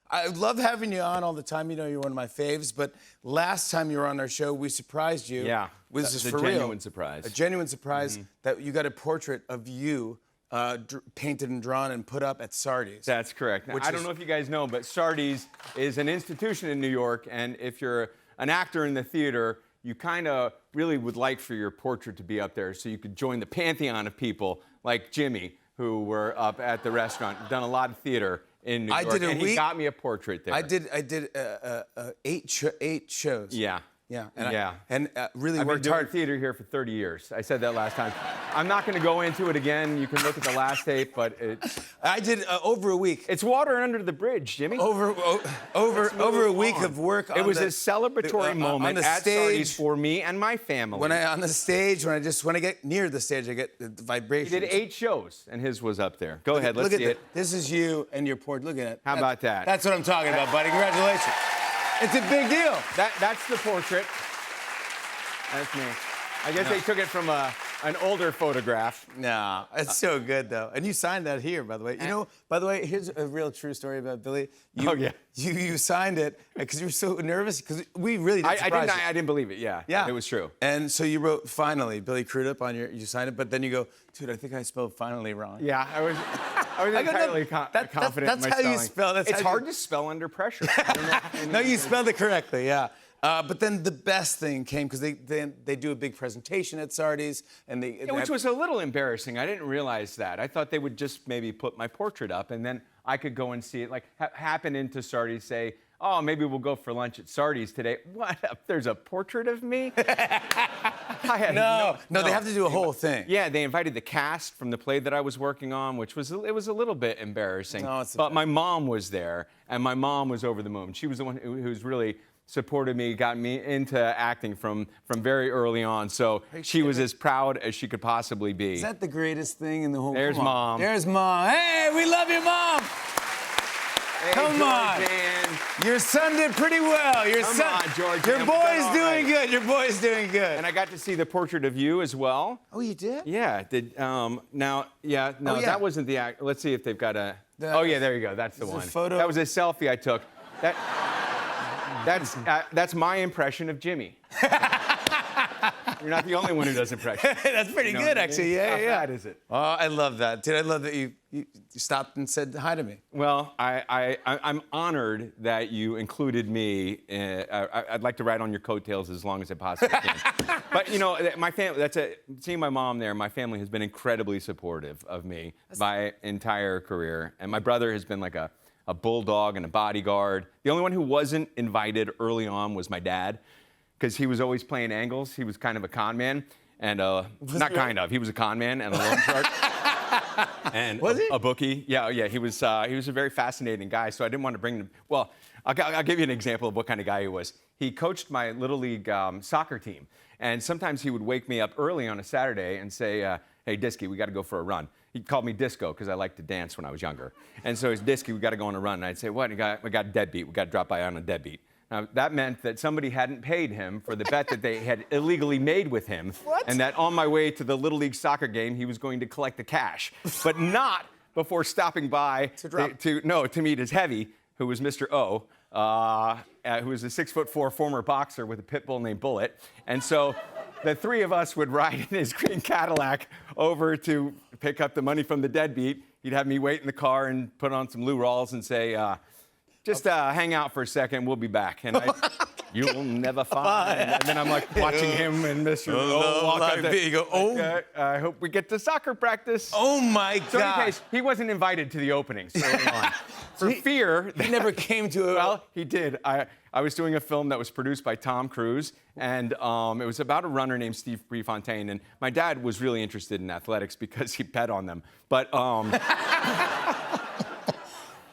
I love having you on all the time. You know, you're one of my faves. But last time you were on our show, we surprised you. Yeah, This is a for real. genuine surprise. A genuine surprise that you got a portrait of you painted and drawn and put up at Sardi's. That's correct. Now, I don't know if you guys know, but Sardi's is an institution in New York, and if you're an actor in the theater, you kind of really would like for your portrait to be up there so you could join the pantheon of people like Jimmy, who were up at the restaurant. Done a lot of theater in New York, and he got me a portrait there. I did 8 shows. Yeah. Yeah. And really I've worked been doing hard. theater here for 30 years. I said that last time. I'm not going to go into it again. You can look at the last tape, but I did over a week. it's water under the bridge, Jimmy. Over a week of work. It was a celebratory moment on the at stage Sardi's for me and my family. When I get near the stage, I get the vibrations. He did 8 shows, and his was up there. Go ahead, let's see it. This is you and your portrait. Look at it. How about that? That's what I'm talking about, buddy. Congratulations. It's a big deal. That's the portrait. That's me. I guess they took it from an older photograph. No, it's so good though. And you signed that here, by the way. You know, by the way, here's a real true story about Billy. You signed it because you were so nervous because we really didn't surprise you. I didn't believe it. Yeah, it was true. And so you wrote "finally" Billy Crudup on you signed it, but then you go, dude, I think I spelled "finally" wrong. Yeah, I was entirely confident that's in my how you spell. It's hard to spell under pressure. No, you spelled it correctly. Yeah. But then the best thing came because they do a big presentation at Sardi's and which was a little embarrassing. I didn't realize that. I thought they would just maybe put my portrait up and then I could go and see it. Like happen into Sardi's, say, oh, maybe we'll go for lunch at Sardi's today. What? There's a portrait of me? I had no, they have to do a whole thing. Yeah, they invited the cast from the play that I was working on, which was a little bit embarrassing. No, but my mom was there, and my mom was over the moon. She was the one who's really supported me, got me into acting from very early on. So she was as proud as she could possibly be. Is that the greatest thing in the whole world? There's Mom. There's Mom. Hey, we love you, Mom. Hey, Come on. Your son did pretty well. Your boy's doing good. Your boy's doing good. And I got to see the portrait of you as well. Oh, you did? Yeah. That wasn't the act. Let's see if they've got a. Oh yeah, there you go. That's the one. Photo. That was a selfie I took. That's my impression of Jimmy. You're not the only one who does impressions. That's pretty good, actually. Yeah. How bad is it? Oh, I love that. Dude, I love that you stopped and said hi to me. Well, I'm honored that you included me. I'd like to ride on your coattails as long as I possibly can. But, you know, my family, seeing my mom there, my family has been incredibly supportive of me my entire career. And my brother has been like a bulldog and a bodyguard. The only one who wasn't invited early on was my dad, because he was always playing angles. He was kind of a con man, and he was a con man and a loan shark. And was he? A bookie. Yeah, he was a very fascinating guy, so I didn't want to bring him. Well, I'll give you an example of what kind of guy he was. He coached my Little League soccer team, and sometimes he would wake me up early on a Saturday and say, hey, Disky, we got to go for a run. He called me Disco because I liked to dance when I was younger. And so he's Disky, we got to go on a run. And I'd say, what? We got a deadbeat. We got to drop by on a deadbeat. Now, that meant that somebody hadn't paid him for the bet that they had illegally made with him. What? And that on my way to the Little League soccer game, he was going to collect the cash. But not before stopping by to meet his heavy, who was Mr. O, who was a 6'4" former boxer with a pit bull named Bullet. And so the three of us would ride in his green Cadillac over to pick up the money from the deadbeat. He'd have me wait in the car and put on some Lou Rawls and say, just hang out for a second, we'll be back. And you'll never find. And then I'm like watching him and Mr. O walk out there. You go, oh. I hope we get to soccer practice. Oh my God. So in case, he wasn't invited to the openings early on. For fear. He never came to it. Well, he did. I was doing a film that was produced by Tom Cruise, and it was about a runner named Steve Prefontaine, and my dad was really interested in athletics because he bet on them. But oh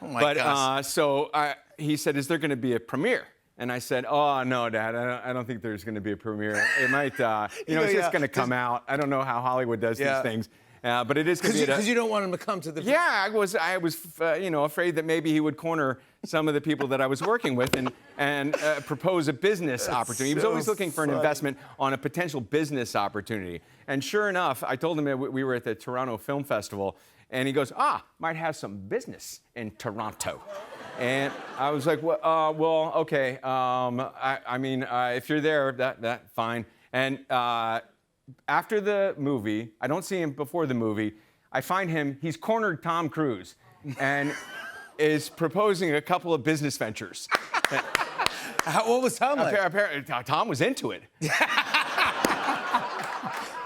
my gosh. So he said, is there going to be a premiere? And I said, oh, no, Dad, I don't think there's going to be a premiere. It might, it's just going to come out. I don't know how Hollywood does these things. But it is going to be because you don't want him to come to the. Yeah, I was afraid that maybe he would corner some of the people that I was working with and propose a business opportunity. He was always looking for an investment on a potential business opportunity. And sure enough, I told him that we were at the Toronto Film Festival, and he goes, might have some business in Toronto. And I was like, well, okay. I mean, if you're there, that fine. And after the movie, I don't see him before the movie. I find him. He's cornered Tom Cruise, and is proposing a couple of business ventures. What was Tom like? Apparently, Tom was into it.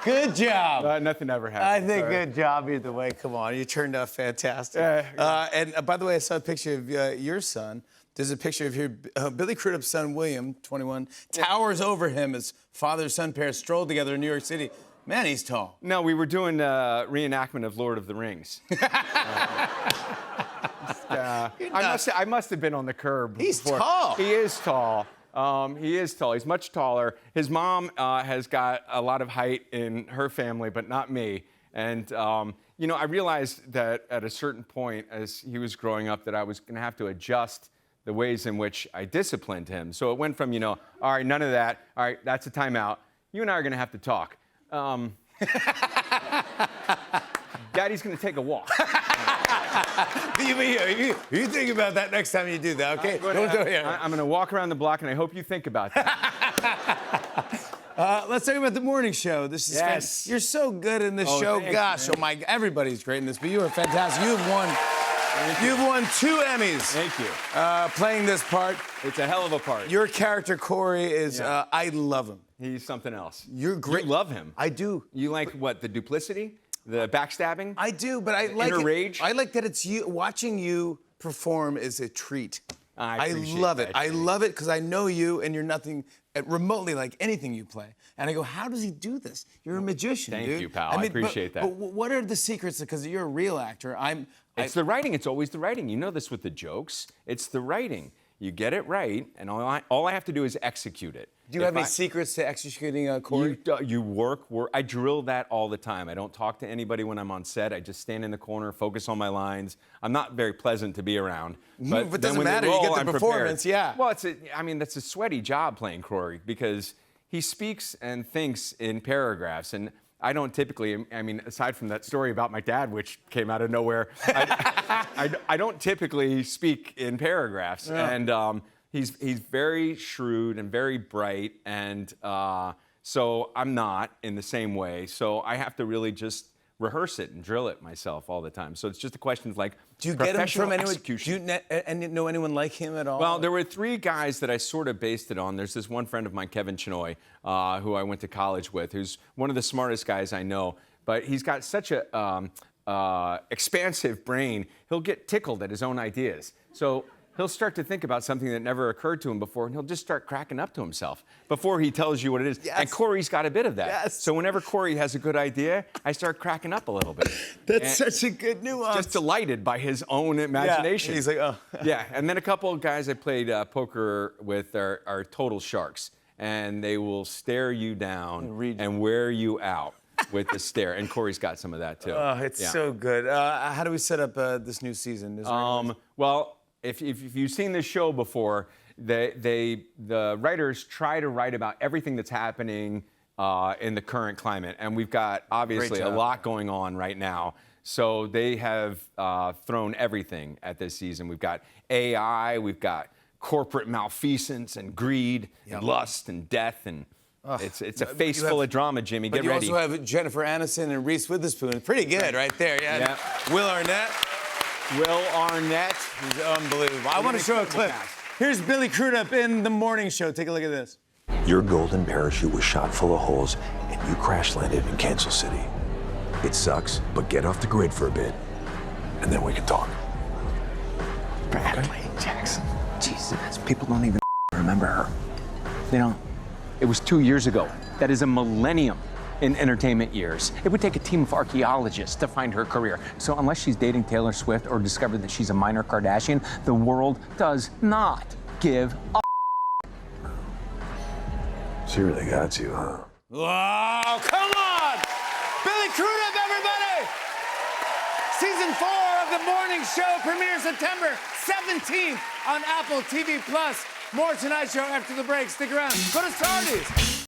Good job. Nothing ever happened. I think good job either way. Come on, you turned out fantastic. And by the way, I saw a picture of your son. There's a picture of your Billy Crudup's son, William, 21, towers over him as father-son pair strolled together in New York City. Man, he's tall. No, we were doing a reenactment of Lord of the Rings. I must have been on the curb. He's before. tall. He is tall. He is tall. He's much taller. His mom has got a lot of height in her family, but not me. And, you know, I realized that at a certain point as he was growing up that I was going to have to adjust the ways in which I disciplined him. So it went from, you know, all right, none of that. All right, that's a timeout. You and I are going to have to talk. Daddy's going to take a walk. You think about that next time you do that, okay? I'm going to walk around the block, and I hope you think about that. Let's talk about the morning show. This is yes. You're so good in this show. Gosh, you, oh my! Everybody's great in this, but you are fantastic. You've won 2 Emmys. Thank you. Playing this part. It's a hell of a part. Your character Corey is. I love him. He's something else. You're great. You love him. I do. You like what? The duplicity? The backstabbing? I do, but I like inner rage? I like that it's you. Watching you perform is a treat. I love it. I love it because I know you, and you're nothing remotely like anything you play. And I go, how does he do this? You're a magician, Thank dude. you, pal. I appreciate that. But what are the secrets? Because you're a real actor. It's the writing. It's always the writing. You know this with the jokes. It's the writing. You get it right, and all I have to do is execute it. Do you have any secrets to executing Corey? You work. I drill that all the time. I don't talk to anybody when I'm on set. I just stand in the corner, focus on my lines. I'm not very pleasant to be around. But it doesn't matter. You get the performance, yeah. Well, that's a sweaty job playing Corey because he speaks and thinks in paragraphs, and I don't typically. I mean, aside from that story about my dad, which came out of nowhere, I don't typically speak in paragraphs, and. He's very shrewd and very bright, and so I'm not in the same way. So I have to really just rehearse it and drill it myself all the time. So it's just a question of like professional execution. Do you know anyone like him at all? Well, there were 3 guys that I sort of based it on. There's this one friend of mine, Kevin Chinoy, who I went to college with, who's one of the smartest guys I know. But he's got such a expansive brain, he'll get tickled at his own ideas. So he'll start to think about something that never occurred to him before, and he'll just start cracking up to himself before he tells you what it is. Yes. And Corey's got a bit of that. Yes. So whenever Corey has a good idea, I start cracking up a little bit. That's such a good nuance. Just delighted by his own imagination. Yeah. He's like, oh. Yeah, and then a couple of guys I played poker with are total sharks, and they will stare you down and wear you out with the stare. And Corey's got some of that, too. Oh, it's so good. How do we set up this new season? Well, if you've seen this show before, the writers try to write about everything that's happening in the current climate. And we've got, obviously, a lot going on right now. So they have thrown everything at this season. We've got AI, we've got corporate malfeasance and greed and lust and death. And it's a face full of drama, Jimmy. Get ready. You also have Jennifer Aniston and Reese Witherspoon. Pretty good right there. Yeah. Will Arnett. He's unbelievable. I want to show a clip. Here's Billy Crudup in the morning show. Take a look at this. Your golden parachute was shot full of holes, and you crash landed in Kansas City. It sucks, but get off the grid for a bit, and then we can talk. Bradley Jackson. Jesus, people don't even remember her. They don't. It was 2 years ago. That is a millennium in entertainment years. It would take a team of archaeologists to find her career. So unless she's dating Taylor Swift or discovered that she's a minor Kardashian, the world does not give a She really got you, huh? Oh, come on! Billy Crudup, everybody! Season 4 of The Morning Show premieres September 17th on Apple TV+. More Tonight Show after the break. Stick around. Go to Stardies.